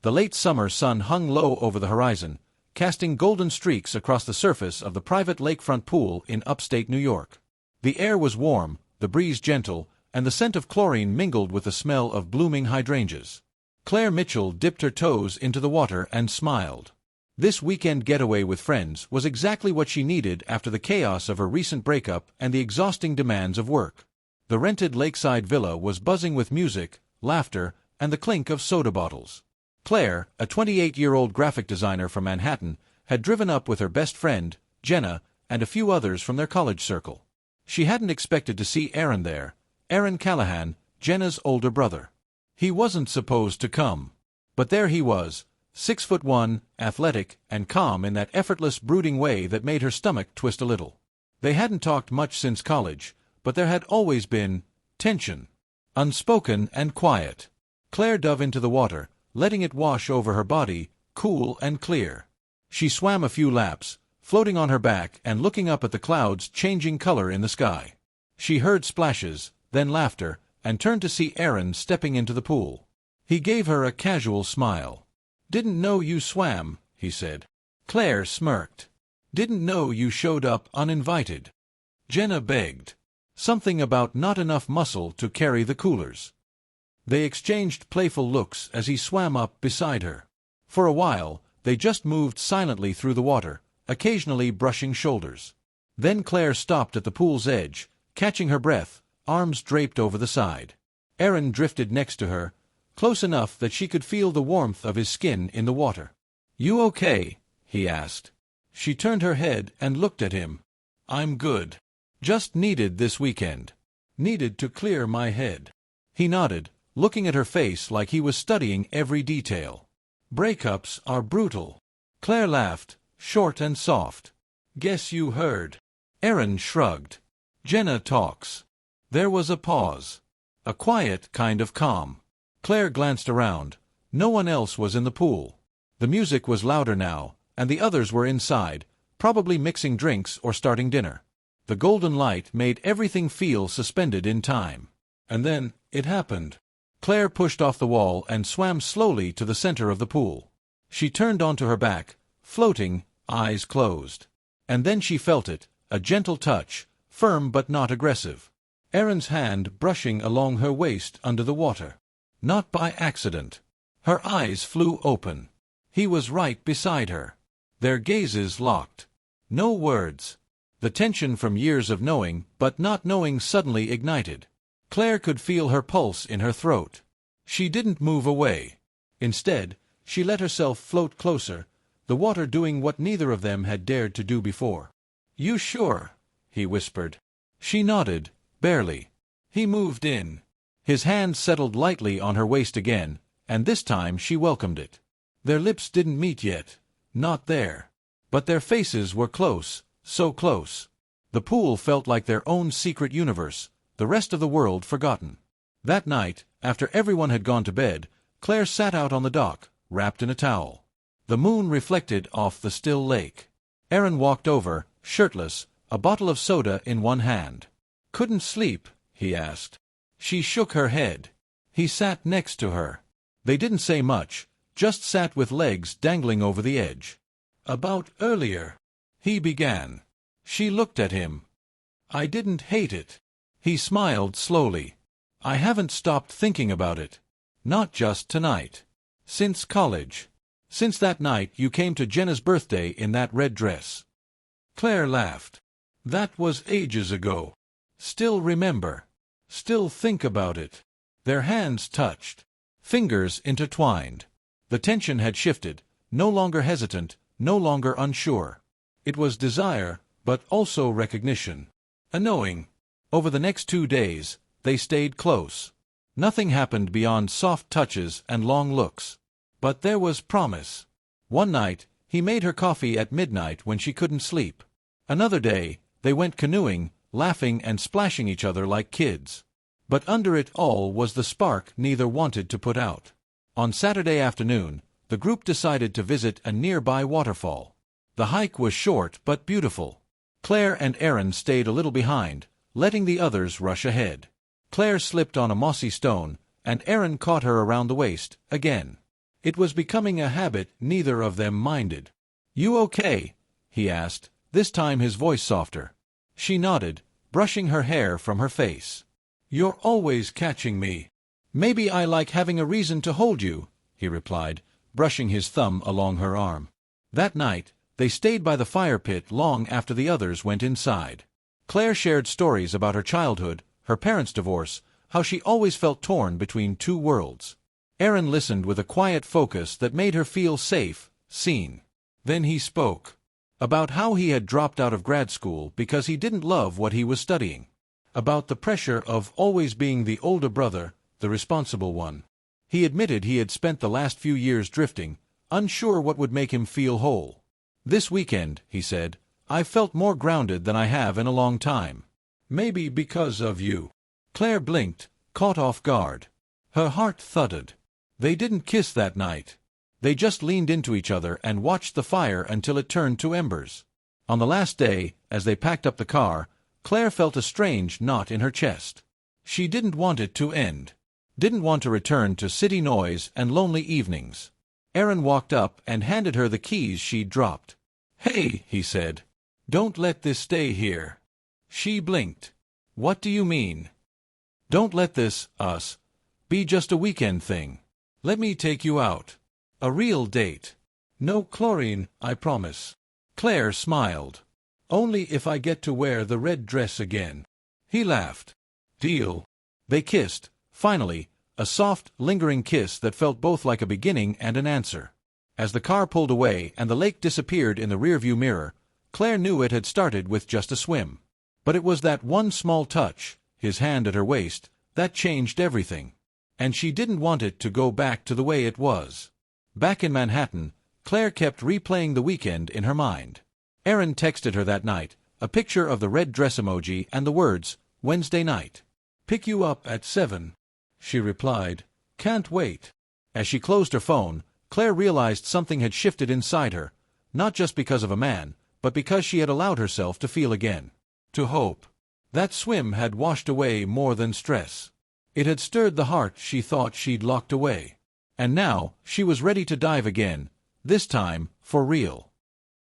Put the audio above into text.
The late summer sun hung low over the horizon, casting golden streaks across the surface of the private lakefront pool in upstate New York. The air was warm, the breeze gentle, and the scent of chlorine mingled with the smell of blooming hydrangeas. Claire Mitchell dipped her toes into the water and smiled. This weekend getaway with friends was exactly what she needed after the chaos of her recent breakup and the exhausting demands of work. The rented lakeside villa was buzzing with music, laughter, and the clink of soda bottles. Claire, a 28-year-old graphic designer from Manhattan, had driven up with her best friend, Jenna, and a few others from their college circle. She hadn't expected to see Aaron there, Aaron Callahan, Jenna's older brother. He wasn't supposed to come. But there he was, 6'1", athletic, and calm in that effortless, brooding way that made her stomach twist a little. They hadn't talked much since college, but there had always been tension. Unspoken and quiet. Claire dove into the water, letting it wash over her body, cool and clear. She swam a few laps, floating on her back and looking up at the clouds changing color in the sky. She heard splashes, then laughter, and turned to see Aaron stepping into the pool. He gave her a casual smile. "Didn't know you swam," he said. Claire smirked. "Didn't know you showed up uninvited." Jenna begged. Something about not enough muscle to carry the coolers. They exchanged playful looks as he swam up beside her. For a while, they just moved silently through the water, occasionally brushing shoulders. Then Claire stopped at the pool's edge, catching her breath, arms draped over the side. Aaron drifted next to her, close enough that she could feel the warmth of his skin in the water. "You okay?" he asked. She turned her head and looked at him. "I'm good. Just needed this weekend. Needed to clear my head." He nodded, looking at her face like he was studying every detail. "Breakups are brutal." Claire laughed, short and soft. "Guess you heard." Aaron shrugged. "Jenna talks." There was a pause. A quiet kind of calm. Claire glanced around. No one else was in the pool. The music was louder now, and the others were inside, probably mixing drinks or starting dinner. The golden light made everything feel suspended in time. And then, it happened. Claire pushed off the wall and swam slowly to the center of the pool. She turned onto her back, floating, eyes closed. And then she felt it, a gentle touch, firm but not aggressive. Aaron's hand brushing along her waist under the water. Not by accident. Her eyes flew open. He was right beside her. Their gazes locked. No words. The tension from years of knowing but not knowing suddenly ignited. Claire could feel her pulse in her throat. She didn't move away. Instead, she let herself float closer, the water doing what neither of them had dared to do before. "You sure?" he whispered. She nodded, barely. He moved in. His hand settled lightly on her waist again, and this time she welcomed it. Their lips didn't meet yet. Not there. But their faces were close, so close. The pool felt like their own secret universe, the rest of the world forgotten. That night, after everyone had gone to bed, Claire sat out on the dock, wrapped in a towel. The moon reflected off the still lake. Aaron walked over, shirtless, a bottle of soda in one hand. "Couldn't sleep?" he asked. She shook her head. He sat next to her. They didn't say much, just sat with legs dangling over the edge. "About earlier," he began. She looked at him. "I didn't hate it." He smiled slowly. "I haven't stopped thinking about it. Not just tonight. Since college. Since that night you came to Jenna's birthday in that red dress." Claire laughed. "That was ages ago. Still remember. Still think about it." Their hands touched. Fingers intertwined. The tension had shifted, no longer hesitant, no longer unsure. It was desire, but also recognition. A knowing. Over the next 2 days, they stayed close. Nothing happened beyond soft touches and long looks. But there was promise. One night, he made her coffee at midnight when she couldn't sleep. Another day, they went canoeing, laughing and splashing each other like kids. But under it all was the spark neither wanted to put out. On Saturday afternoon, the group decided to visit a nearby waterfall. The hike was short but beautiful. Claire and Aaron stayed a little behind, letting the others rush ahead. Claire slipped on a mossy stone, and Aaron caught her around the waist, again. It was becoming a habit neither of them minded. "You okay?" he asked, this time his voice softer. She nodded, brushing her hair from her face. "You're always catching me." "Maybe I like having a reason to hold you," he replied, brushing his thumb along her arm. That night, they stayed by the fire pit long after the others went inside. Claire shared stories about her childhood, her parents' divorce, how she always felt torn between two worlds. Aaron listened with a quiet focus that made her feel safe, seen. Then he spoke about how he had dropped out of grad school because he didn't love what he was studying. About the pressure of always being the older brother, the responsible one. He admitted he had spent the last few years drifting, unsure what would make him feel whole. "This weekend," he said, "I felt more grounded than I have in a long time. Maybe because of you." Claire blinked, caught off guard. Her heart thudded. They didn't kiss that night. They just leaned into each other and watched the fire until it turned to embers. On the last day, as they packed up the car, Claire felt a strange knot in her chest. She didn't want it to end. Didn't want to return to city noise and lonely evenings. Aaron walked up and handed her the keys she'd dropped. "Hey," he said. "Don't let this stay here." She blinked. "What do you mean?" "Don't let this, us, be just a weekend thing. Let me take you out. A real date. No chlorine, I promise." Claire smiled. "Only if I get to wear the red dress again." He laughed. "Deal." They kissed, finally, a soft, lingering kiss that felt both like a beginning and an answer. As the car pulled away and the lake disappeared in the rearview mirror, Claire knew it had started with just a swim. But it was that one small touch, his hand at her waist, that changed everything. And she didn't want it to go back to the way it was. Back in Manhattan, Claire kept replaying the weekend in her mind. Aaron texted her that night, a picture of the red dress emoji and the words, "Wednesday night. Pick you up at 7. She replied, "Can't wait." As she closed her phone, Claire realized something had shifted inside her, not just because of a man, but because she had allowed herself to feel again. To hope. That swim had washed away more than stress. It had stirred the heart she thought she'd locked away. And now, she was ready to dive again, this time, for real.